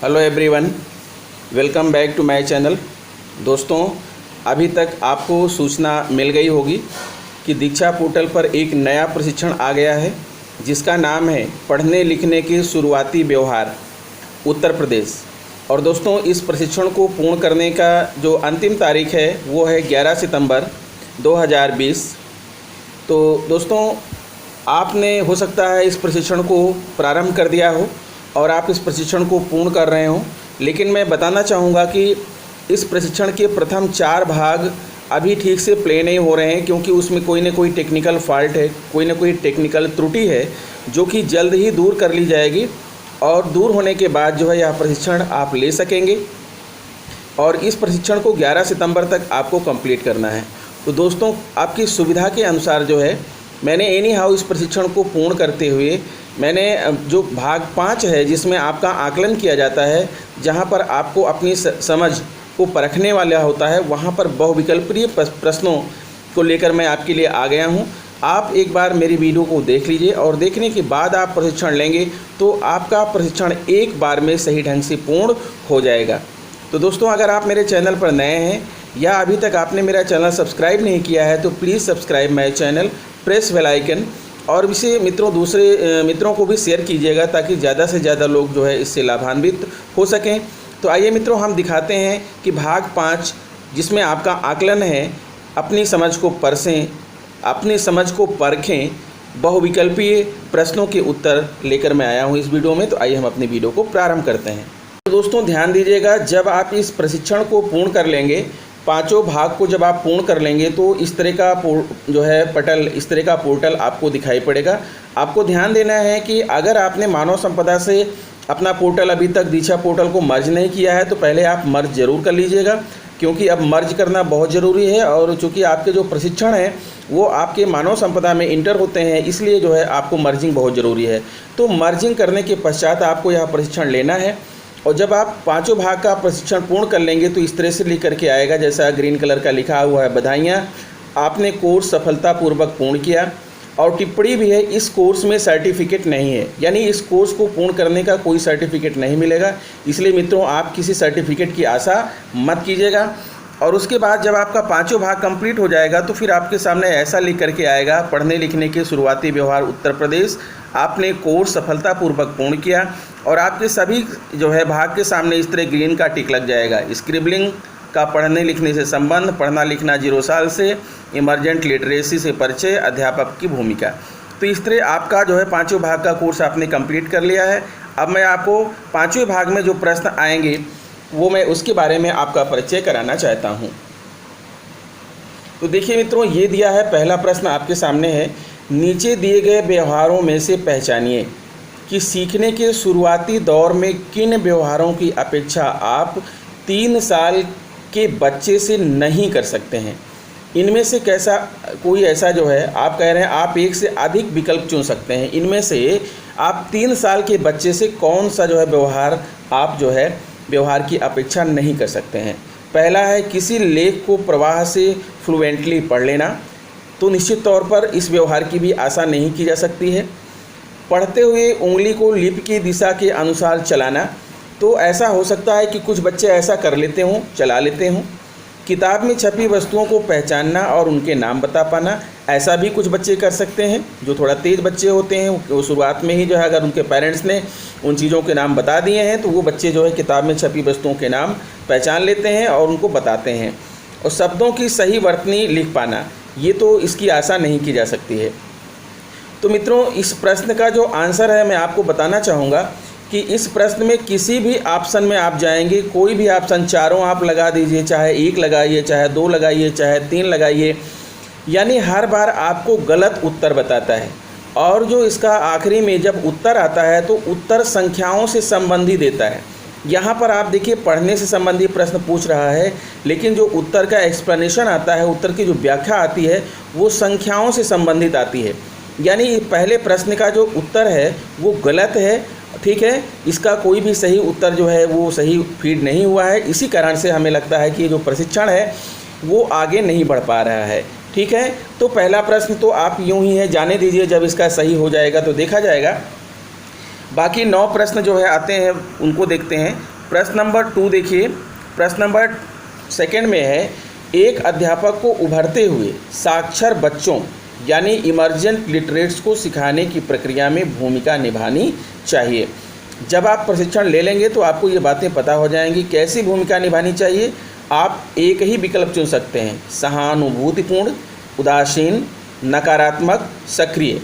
Hello everyone, welcome back to my channel. दोस्तों, अभी तक आपको सूचना मिल गई होगी कि दीक्षा पोर्टल पर एक नया प्रशिक्षण आ गया है जिसका नाम है पढ़ने लिखने के शुरुआती व्यवहार उत्तर प्रदेश। और दोस्तों, इस प्रशिक्षण को पूर्ण करने का जो अंतिम तारीख है वो है 11 सितंबर 2020। तो दोस्तों, आपने हो सकता है इस प्रशिक्षण को प्रारंभ कर दिया हो और आप इस प्रशिक्षण को पूर्ण कर रहे हो, लेकिन मैं बताना चाहूँगा कि इस प्रशिक्षण के प्रथम 4 भाग अभी ठीक से प्ले नहीं हो रहे हैं, क्योंकि उसमें कोई ना कोई टेक्निकल फॉल्ट है, कोई ना कोई टेक्निकल त्रुटि है जो कि जल्द ही दूर कर ली जाएगी। और दूर होने के बाद जो है यह प्रशिक्षण आप ले सकेंगे और इस प्रशिक्षण को 11 सितंबर तक आपको कंप्लीट करना है। तो दोस्तों, आपकी सुविधा के अनुसार जो है मैंने एनी हाउ इस प्रशिक्षण को पूर्ण करते हुए मैंने जो भाग 5 है जिसमें आपका आकलन किया जाता है, जहां पर आपको अपनी समझ को परखने वाला होता है, वहां पर बहुविकल्पीय प्रश्नों को लेकर मैं आपके लिए आ गया हूं। आप एक बार मेरी वीडियो को देख लीजिए और देखने के बाद आप प्रशिक्षण लेंगे तो आपका प्रशिक्षण एक बार में सही ढंग से पूर्ण हो जाएगा। तो दोस्तों, अगर आप मेरे चैनल पर नए हैं या अभी तक आपने मेरा चैनल सब्सक्राइब नहीं किया है तो please subscribe my channel, press bell icon और इसे दूसरे मित्रों को भी शेयर कीजिएगा ताकि ज़्यादा से ज़्यादा लोग जो है इससे लाभान्वित हो सकें। तो आइए मित्रों, हम दिखाते हैं कि भाग 5 जिसमें आपका आकलन है, अपनी समझ को परसें, अपनी समझ को परखें, बहुविकल्पीय प्रश्नों के उत्तर लेकर मैं आया हूं इस वीडियो में। तो आइए हम अपनी वीडियो को प्रारंभ करते हैं। तो दोस्तों, ध्यान दीजिएगा, जब आप इस प्रशिक्षण को पूर्ण कर लेंगे, 5 भाग को जब आप पूर्ण कर लेंगे तो इस तरह का जो है पटल, इस तरह का पोर्टल आपको दिखाई पड़ेगा। आपको ध्यान देना है कि अगर आपने मानव संपदा से अपना पोर्टल अभी तक दीक्षा पोर्टल को मर्ज नहीं किया है तो पहले आप मर्ज ज़रूर कर लीजिएगा, क्योंकि अब मर्ज करना बहुत ज़रूरी है। और चूँकि आपके जो प्रशिक्षण हैं वो आपके मानव संपदा में इंटर होते हैं, इसलिए जो है आपको मर्जिंग बहुत ज़रूरी है। तो मर्जिंग करने के पश्चात आपको यह प्रशिक्षण लेना है और जब आप 5 भाग का प्रशिक्षण पूर्ण कर लेंगे तो इस तरह से लिख करके आएगा, जैसा ग्रीन कलर का लिखा हुआ है, बधाइयाँ, आपने कोर्स सफलतापूर्वक पूर्ण किया। और टिप्पणी भी है, इस कोर्स में सर्टिफिकेट नहीं है, यानी इस कोर्स को पूर्ण करने का कोई सर्टिफिकेट नहीं मिलेगा। इसलिए मित्रों, आप किसी सर्टिफिकेट की आशा मत कीजिएगा। और उसके बाद जब आपका 5 भाग कंप्लीट हो जाएगा तो फिर आपके सामने ऐसा लिख करके आएगा, पढ़ने लिखने के शुरुआती व्यवहार उत्तर प्रदेश, आपने कोर्स सफलतापूर्वक पूर्ण किया। और आपके सभी जो है भाग के सामने इस तरह ग्रीन का टिक लग जाएगा। स्क्रिबलिंग का पढ़ने लिखने से संबंध, पढ़ना लिखना 0 साल से, इमरजेंट लिटरेसी से परिचय, अध्यापक की भूमिका। तो इस तरह आपका जो है 5 भाग का कोर्स आपने कंप्लीट कर लिया है। अब मैं आपको 5वें भाग में जो प्रश्न आएंगे वो मैं उसके बारे में आपका परिचय कराना चाहता हूँ। तो देखिए मित्रों, ये दिया है पहला प्रश्न आपके सामने है, नीचे दिए गए व्यवहारों में से पहचानिए कि सीखने के शुरुआती दौर में किन व्यवहारों की अपेक्षा आप 3 साल के बच्चे से नहीं कर सकते हैं। इनमें से कोई ऐसा जो है आप कह रहे हैं आप एक से अधिक विकल्प चुन सकते हैं, इनमें से आप 3 साल के बच्चे से कौन सा जो है व्यवहार आप जो है व्यवहार की अपेक्षा नहीं कर सकते हैं। पहला है किसी लेख को प्रवाह से फ्लुएंटली पढ़ लेना, तो निश्चित तौर पर इस व्यवहार की भी आशा नहीं की जा सकती है। पढ़ते हुए उंगली को लिप की दिशा के अनुसार चलाना, तो ऐसा हो सकता है कि कुछ बच्चे ऐसा कर लेते हों, चला लेते हों। किताब में छपी वस्तुओं को पहचानना और उनके नाम बता पाना, ऐसा भी कुछ बच्चे कर सकते हैं। जो थोड़ा तेज़ बच्चे होते हैं वो शुरुआत में ही जो है अगर उनके पेरेंट्स ने उन चीज़ों के नाम बता दिए हैं तो वो बच्चे जो है किताब में छपी वस्तुओं के नाम पहचान लेते हैं और उनको बताते हैं। और शब्दों की सही वर्तनी लिख पाना, ये तो इसकी आशा नहीं की जा सकती है। तो मित्रों, इस प्रश्न का जो आंसर है मैं आपको बताना चाहूँगा कि इस प्रश्न में किसी भी ऑप्शन में आप जाएंगे, कोई भी ऑप्शन, चारों आप लगा दीजिए, चाहे 1 लगाइए, चाहे 2 लगाइए, चाहे 3 लगाइए, यानी हर बार आपको गलत उत्तर बताता है। और जो इसका आखिरी में जब उत्तर आता है तो उत्तर संख्याओं से संबंधी देता है। यहाँ पर आप देखिए पढ़ने से संबंधी प्रश्न पूछ रहा है, लेकिन जो उत्तर का एक्सप्लेनेशन आता है, उत्तर की जो व्याख्या आती है वो संख्याओं से संबंधित आती है। यानी पहले प्रश्न का जो उत्तर है वो गलत है, ठीक है, इसका कोई भी सही उत्तर जो है वो सही फीड नहीं हुआ है। इसी कारण से हमें लगता है कि ये जो प्रशिक्षण है वो आगे नहीं बढ़ पा रहा है, ठीक है। तो पहला प्रश्न तो आप यूँ ही है, जाने दीजिए, जब इसका सही हो जाएगा तो देखा जाएगा। बाकी 9 प्रश्न जो है आते हैं उनको देखते हैं। प्रश्न नंबर 2 देखिए, प्रश्न नंबर सेकंड में है, एक अध्यापक को उभरते हुए साक्षर बच्चों यानी इमर्जेंट लिटरेट्स को सिखाने की प्रक्रिया में भूमिका निभानी चाहिए। जब आप प्रशिक्षण ले लेंगे तो आपको ये बातें पता हो जाएंगी कैसी भूमिका निभानी चाहिए। आप एक ही विकल्प चुन सकते हैं, सहानुभूतिपूर्ण, उदासीन, नकारात्मक, सक्रिय।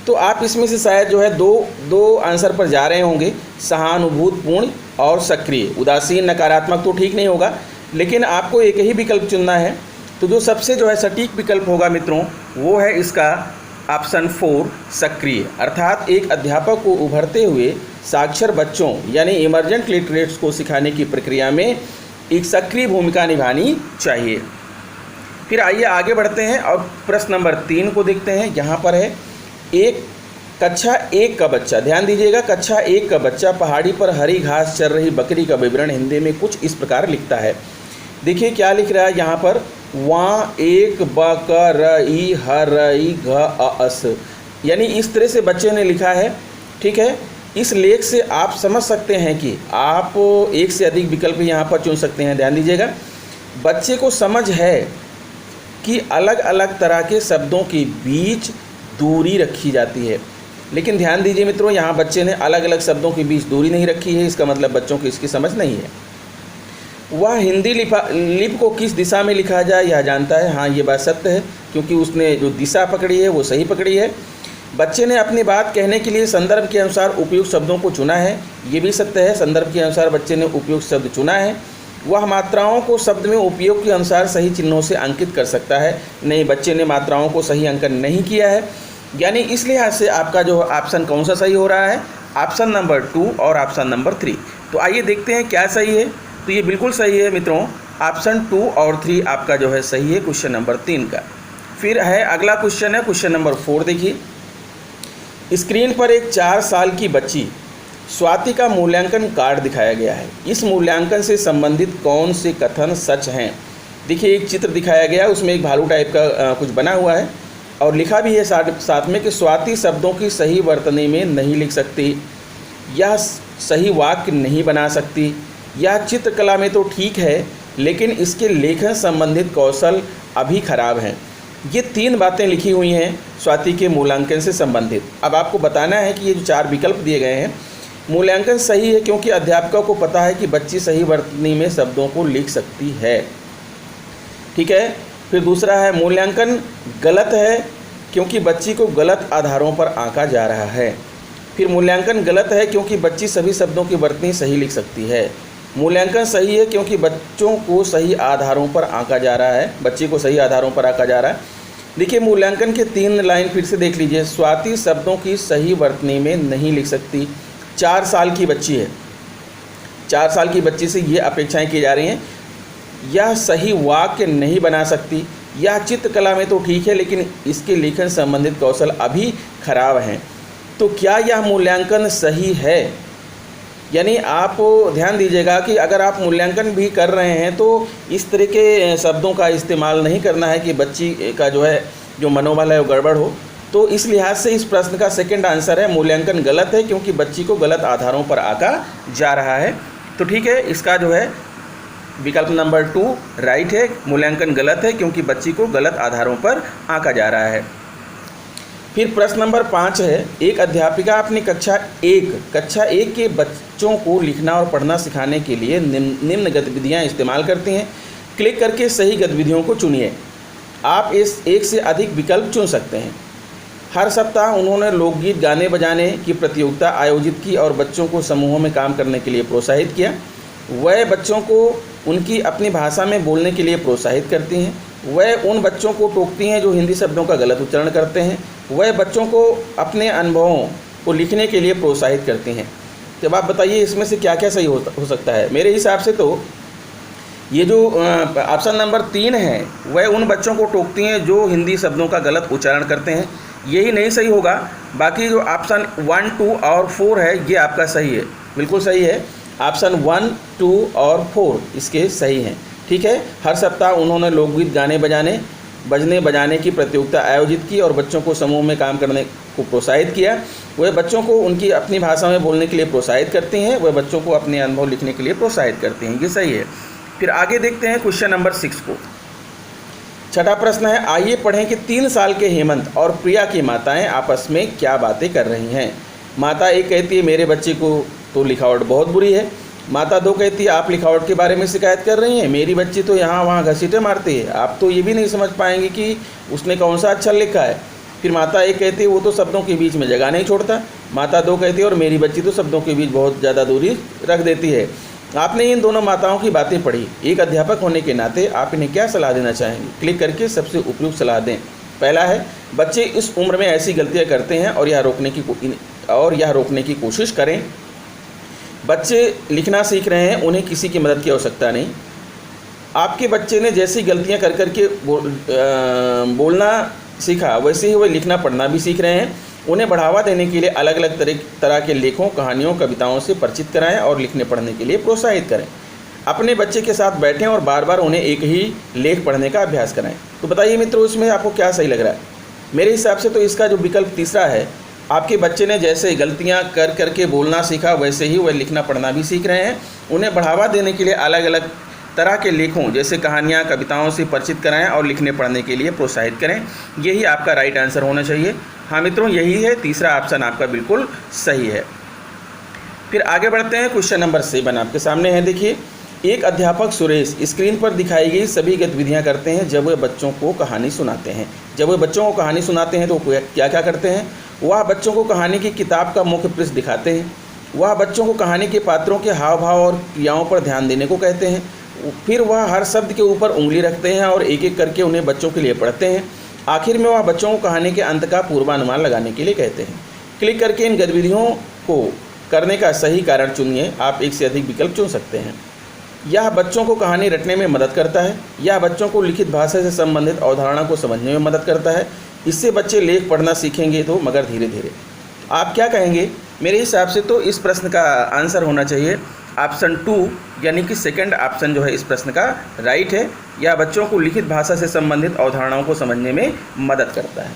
तो आप इसमें से शायद जो है दो आंसर पर जा रहे होंगे, सहानुभूतिपूर्ण और सक्रिय। उदासीन नकारात्मक तो ठीक नहीं होगा, लेकिन आपको एक ही विकल्प चुनना है। तो जो सबसे जो है सटीक विकल्प होगा मित्रों, वो है इसका ऑप्शन 4 सक्रिय। अर्थात एक अध्यापक को उभरते हुए साक्षर बच्चों यानी इमर्जेंट लिटरेट्स को सिखाने की प्रक्रिया में एक सक्रिय भूमिका निभानी चाहिए। फिर आइए आगे बढ़ते हैं और प्रश्न नंबर 3 को देखते हैं। यहाँ पर है, एक कक्षा 1 का बच्चा, ध्यान दीजिएगा, कक्षा 1 का बच्चा पहाड़ी पर हरी घास चर रही बकरी का विवरण हिंदी में कुछ इस प्रकार लिखता है। देखिए क्या लिख रहा है यहाँ पर, वहाँ एक बकरई हरई घ अस, यानी इस तरह से बच्चे ने लिखा है। ठीक है, इस लेख से आप समझ सकते हैं कि आप एक से अधिक विकल्प यहाँ पर चुन सकते हैं। ध्यान दीजिएगा, बच्चे को समझ है कि अलग अलग तरह के शब्दों के बीच दूरी रखी जाती है, लेकिन ध्यान दीजिए मित्रों, यहाँ बच्चे ने अलग अलग शब्दों के बीच दूरी नहीं रखी है। इसका मतलब बच्चों को इसकी समझ नहीं है। वह हिंदी लिपि को किस दिशा में लिखा जाए यह जानता है। हाँ, ये बात सत्य है, क्योंकि उसने जो दिशा पकड़ी है वो सही पकड़ी है। बच्चे ने अपनी बात कहने के लिए संदर्भ के अनुसार उपयुक्त शब्दों को चुना है। ये भी सत्य है, संदर्भ के अनुसार बच्चे ने उपयुक्त शब्द चुना है। वह मात्राओं को शब्द में उपयोग के अनुसार सही चिन्हों से अंकित कर सकता है। नहीं, बच्चे ने मात्राओं को सही अंकन नहीं किया है। यानी इस लिहाज से आपका जो ऑप्शन कौन सा सही हो रहा है, ऑप्शन नंबर 2 और ऑप्शन नंबर 3। तो आइए देखते हैं क्या सही है। तो ये बिल्कुल सही है मित्रों, ऑप्शन 2 और 3 आपका जो है सही है क्वेश्चन नंबर 3 का। फिर है अगला क्वेश्चन है क्वेश्चन नंबर 4। देखिए, स्क्रीन पर एक 4 साल की बच्ची स्वाति का मूल्यांकन कार्ड दिखाया गया है। इस मूल्यांकन से संबंधित कौन से कथन सच हैं। देखिए, एक चित्र दिखाया गया, उसमें एक भालू टाइप का कुछ बना हुआ है और लिखा भी है साथ में कि स्वाति शब्दों की सही वर्तनी में नहीं लिख सकती, यह सही वाक्य नहीं बना सकती, यह चित्रकला में तो ठीक है लेकिन इसके लेखन संबंधित कौशल अभी खराब हैं। ये 3 बातें लिखी हुई हैं स्वाति के मूल्यांकन से संबंधित। अब आपको बताना है कि ये जो 4 विकल्प दिए गए हैं, मूल्यांकन सही है क्योंकि अध्यापकों को पता है कि बच्ची सही वर्तनी में शब्दों को लिख सकती है। ठीक है, फिर दूसरा है मूल्यांकन गलत है क्योंकि बच्ची को गलत आधारों पर आंका जा रहा है। फिर मूल्यांकन गलत है क्योंकि बच्ची सभी शब्दों की वर्तनी सही लिख सकती है। मूल्यांकन सही है क्योंकि बच्चों को सही आधारों पर आंका जा रहा है, बच्ची को सही आधारों पर आंका जा रहा है। देखिए, मूल्यांकन के 3 लाइन फिर से देख लीजिए। स्वाति शब्दों की सही वर्तनी में नहीं लिख सकती, 4 साल की बच्ची है, 4 साल की बच्ची से ये अपेक्षाएं की जा रही हैं। यह सही वाक्य नहीं बना सकती, यह चित्रकला में तो ठीक है लेकिन इसके लेखन संबंधित कौशल अभी खराब हैं। तो क्या यह मूल्यांकन सही है? यानी आप ध्यान दीजिएगा कि अगर आप मूल्यांकन भी कर रहे हैं तो इस तरह के शब्दों का इस्तेमाल नहीं करना है कि बच्ची का जो मनोबल है वो गड़बड़ हो। तो इस लिहाज से इस प्रश्न का सेकंड आंसर है मूल्यांकन गलत है क्योंकि बच्ची को गलत आधारों पर आंका जा रहा है। तो ठीक है, इसका जो है विकल्प नंबर 2 राइट है, मूल्यांकन गलत है क्योंकि बच्ची को गलत आधारों पर आंका जा रहा है। फिर प्रश्न नंबर 5 है, एक अध्यापिका अपनी कक्षा 1 के बच्चों को लिखना और पढ़ना सिखाने के लिए निम्न गतिविधियां इस्तेमाल करती हैं। क्लिक करके सही गतिविधियों को चुनिए। आप इस एक से अधिक विकल्प चुन सकते हैं। हर सप्ताह उन्होंने लोकगीत गाने बजाने की प्रतियोगिता आयोजित की और बच्चों को समूहों में काम करने के लिए प्रोत्साहित किया। वह बच्चों को उनकी अपनी भाषा में बोलने के लिए प्रोत्साहित करती हैं। वह उन बच्चों को टोकती हैं जो हिंदी शब्दों का गलत उच्चारण करते हैं। वह बच्चों को अपने अनुभवों को लिखने के लिए प्रोत्साहित करती हैं। जब आप बताइए इसमें से क्या क्या सही हो सकता है। मेरे हिसाब से तो ये जो ऑप्शन नंबर 3 है, वह उन बच्चों को टोकती हैं जो हिंदी शब्दों का गलत उच्चारण करते हैं, यही नहीं सही होगा। बाकी जो ऑप्शन 1, 2 और 4 है ये आपका सही है, बिल्कुल सही है। ऑप्शन 1, 2 और 4 इसके सही हैं। ठीक है, हर सप्ताह उन्होंने लोकगीत गाने बजने की प्रतियोगिता आयोजित की और बच्चों को समूह में काम करने को प्रोत्साहित किया। वह बच्चों को उनकी अपनी भाषा में बोलने के लिए प्रोत्साहित करती हैं, वह बच्चों को अपने अनुभव लिखने के लिए प्रोत्साहित करती हैं। ये सही है। फिर आगे देखते हैं क्वेश्चन नंबर 6 को। छठा प्रश्न है, आइए पढ़ें कि 3 साल के हेमंत और प्रिया की माताएं आपस में क्या बातें कर रही हैं। माता 1 कहती है मेरे बच्चे को तो लिखावट बहुत बुरी है। माता 2 कहती है आप लिखावट के बारे में शिकायत कर रही हैं, मेरी बच्ची तो यहाँ वहाँ घसीटे मारती है, आप तो ये भी नहीं समझ पाएंगी कि उसने कौन सा अक्षर लिखा है। फिर माता 1 कहती है वो तो शब्दों के बीच में जगह नहीं छोड़ता। माता 2 कहती है और मेरी बच्ची तो शब्दों के बीच बहुत ज़्यादा दूरी रख देती है। आपने इन दोनों माताओं की बातें पढ़ी, एक अध्यापक होने के नाते आप इन्हें क्या सलाह देना चाहेंगे? क्लिक करके सबसे उपयुक्त सलाह दें। पहला है, बच्चे इस उम्र में ऐसी गलतियां करते हैं और यह रोकने की कोशिश करें। बच्चे लिखना सीख रहे हैं, उन्हें किसी की मदद की आवश्यकता नहीं। आपके बच्चे ने जैसी गलतियां कर करके बोलना सीखा, वैसे ही वह लिखना पढ़ना भी सीख रहे हैं। उन्हें बढ़ावा देने के लिए अलग अलग तरह के लेखों, कहानियों, कविताओं से परिचित कराएं और लिखने पढ़ने के लिए प्रोत्साहित करें। अपने बच्चे के साथ बैठें और बार बार उन्हें एक ही लेख पढ़ने का अभ्यास कराएं। तो बताइए मित्रों, इसमें आपको क्या सही लग रहा है? मेरे हिसाब से तो इसका जो विकल्प तीसरा है, आपके बच्चे ने जैसे गलतियां कर करके बोलना सीखा, वैसे ही वह लिखना पढ़ना भी सीख रहे हैं। उन्हें बढ़ावा देने के लिए अलग अलग तरह के लेखों जैसे कहानियाँ, कविताओं से परिचित कराएं और लिखने पढ़ने के लिए प्रोत्साहित करें। यही आपका राइट आंसर होना चाहिए। हाँ मित्रों, यही है, तीसरा ऑप्शन आपका बिल्कुल सही है। फिर आगे बढ़ते हैं, क्वेश्चन नंबर 7 आपके सामने है। देखिए, एक अध्यापक सुरेश स्क्रीन पर दिखाई गई सभी गतिविधियां करते हैं जब वे बच्चों को कहानी सुनाते हैं। जब वे बच्चों को कहानी सुनाते हैं तो क्या क्या करते हैं? वह बच्चों को कहानी की किताब का मुख्य पृष्ठ दिखाते हैं। वह बच्चों को कहानी के पात्रों के हाव भाव और क्रियाओं पर ध्यान देने को कहते हैं। फिर वह हर शब्द के ऊपर उंगली रखते हैं और एक एक करके उन्हें बच्चों के लिए पढ़ते हैं। आखिर में वह बच्चों को कहानी के अंत का पूर्वानुमान लगाने के लिए कहते हैं। क्लिक करके इन गतिविधियों को करने का सही कारण चुनिए। आप एक से अधिक विकल्प चुन सकते हैं। यह बच्चों को कहानी रटने में मदद करता है। यह बच्चों को लिखित भाषा से संबंधित अवधारणा को समझने में मदद करता है। इससे बच्चे लेख पढ़ना सीखेंगे तो मगर धीरे धीरे। आप क्या कहेंगे? मेरे हिसाब से तो इस प्रश्न का आंसर होना चाहिए ऑप्शन 2, यानी कि सेकंड ऑप्शन जो है इस प्रश्न का राइट है। यह बच्चों को लिखित भाषा से संबंधित अवधारणाओं को समझने में मदद करता है।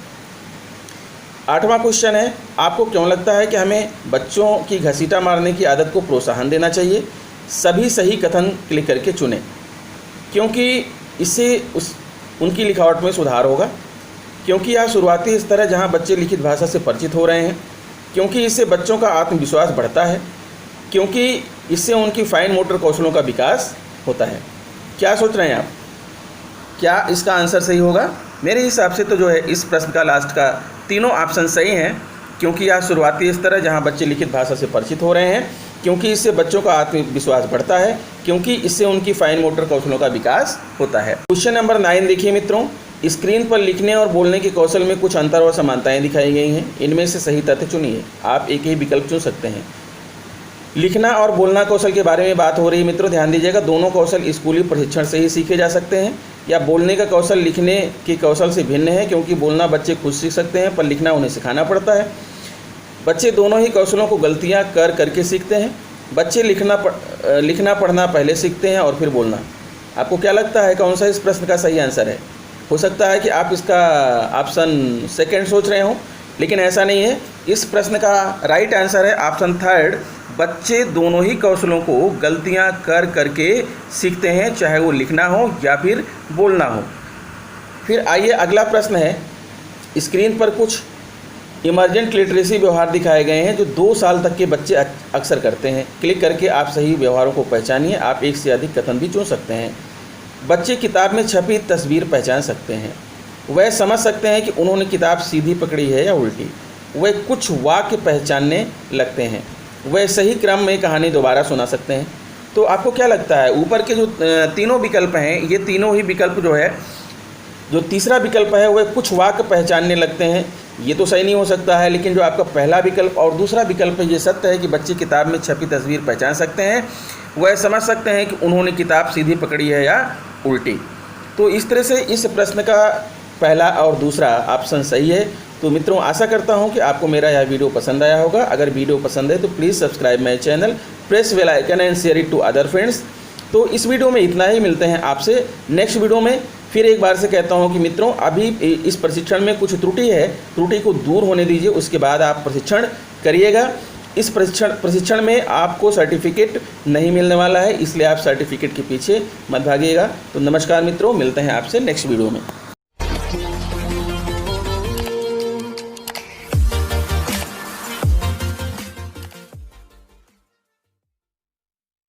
8वां क्वेश्चन है, आपको क्यों लगता है कि हमें बच्चों की घसीटा मारने की आदत को प्रोत्साहन देना चाहिए? सभी सही कथन क्लिक करके चुनें, क्योंकि इससे उनकी लिखावट में सुधार होगा। क्योंकि यह शुरुआती स्तर है जहाँ बच्चे लिखित भाषा से परिचित हो रहे हैं। क्योंकि इससे बच्चों का आत्मविश्वास बढ़ता है। क्योंकि इससे उनकी फाइन मोटर कौशलों का विकास होता है। क्या सोच रहे हैं आप? क्या इसका आंसर सही होगा? मेरे हिसाब से तो जो है इस प्रश्न का लास्ट का तीनों ऑप्शन सही हैं। क्योंकि यह शुरुआती स्तर है जहाँ बच्चे लिखित भाषा से परिचित हो रहे हैं। क्योंकि इससे बच्चों का आत्मविश्वास बढ़ता है। क्योंकि इससे उनकी फाइन मोटर कौशलों का विकास होता है। क्वेश्चन नंबर 9 देखिए मित्रों, स्क्रीन पर लिखने और बोलने के कौशल में कुछ अंतर और समानताएं दिखाई गई हैं। इनमें से सही तथ्य चुनिए। आप एक ही विकल्प चुन सकते हैं। लिखना और बोलना कौशल के बारे में बात हो रही है मित्रों, ध्यान दीजिएगा। दोनों कौशल स्कूली प्रशिक्षण से ही सीखे जा सकते हैं। या बोलने का कौशल लिखने के कौशल से भिन्न है, क्योंकि बोलना बच्चे खुद सीख सकते हैं पर लिखना उन्हें सिखाना पड़ता है। बच्चे दोनों ही कौशलों को गलतियां कर करके सीखते हैं। बच्चे लिखना पढ़ना पहले सीखते हैं और फिर बोलना। आपको क्या लगता है कौन सा इस प्रश्न का सही आंसर है? हो सकता है कि आप इसका ऑप्शन सेकंड सोच रहे हो, लेकिन ऐसा नहीं है। इस प्रश्न का राइट आंसर है ऑप्शन 3। बच्चे दोनों ही कौशलों को गलतियां कर करके सीखते हैं, चाहे वो लिखना हो या फिर बोलना हो। फिर आइए अगला प्रश्न है। स्क्रीन पर कुछ इमरजेंट लिटरेसी व्यवहार दिखाए गए हैं जो 2 साल तक के बच्चे अक्सर करते हैं। क्लिक करके आप सही व्यवहारों को पहचानिए। आप एक से अधिक कथन भी चुन सकते हैं। बच्चे किताब में छपी तस्वीर पहचान सकते हैं। वह समझ सकते हैं कि उन्होंने किताब सीधी पकड़ी है या उल्टी। वह कुछ वाक्य पहचानने लगते हैं। वह सही क्रम में कहानी दोबारा सुना सकते हैं। तो आपको क्या लगता है, ऊपर के जो तीनों विकल्प हैं, ये तीनों ही विकल्प जो है, जो तीसरा विकल्प है वह कुछ वाक्य पहचानने लगते हैं, ये तो सही नहीं हो सकता है। लेकिन जो आपका पहला विकल्प और दूसरा विकल्प है, ये सत्य है कि बच्चे किताब में छपी तस्वीर पहचान सकते हैं। वह समझ सकते हैं कि उन्होंने किताब सीधी पकड़ी है या उल्टी। तो इस तरह से इस प्रश्न का पहला और दूसरा ऑप्शन सही है। तो मित्रों, आशा करता हूं कि आपको मेरा यह वीडियो पसंद आया होगा। अगर वीडियो पसंद है तो please subscribe my channel, press bell icon and share it to other friends. तो इस वीडियो में इतना ही। मिलते हैं आपसे नेक्स्ट वीडियो में। फिर एक बार से कहता हूं कि मित्रों, अभी इस प्रशिक्षण में कुछ त्रुटि है, त्रुटि को दूर होने दीजिए, उसके बाद आप प्रशिक्षण करिएगा। इस प्रशिक्षण में आपको सर्टिफिकेट नहीं मिलने वाला है, इसलिए आप सर्टिफिकेट के पीछे मत भागिएगा। तो नमस्कार मित्रों, मिलते हैं आपसे नेक्स्ट वीडियो में।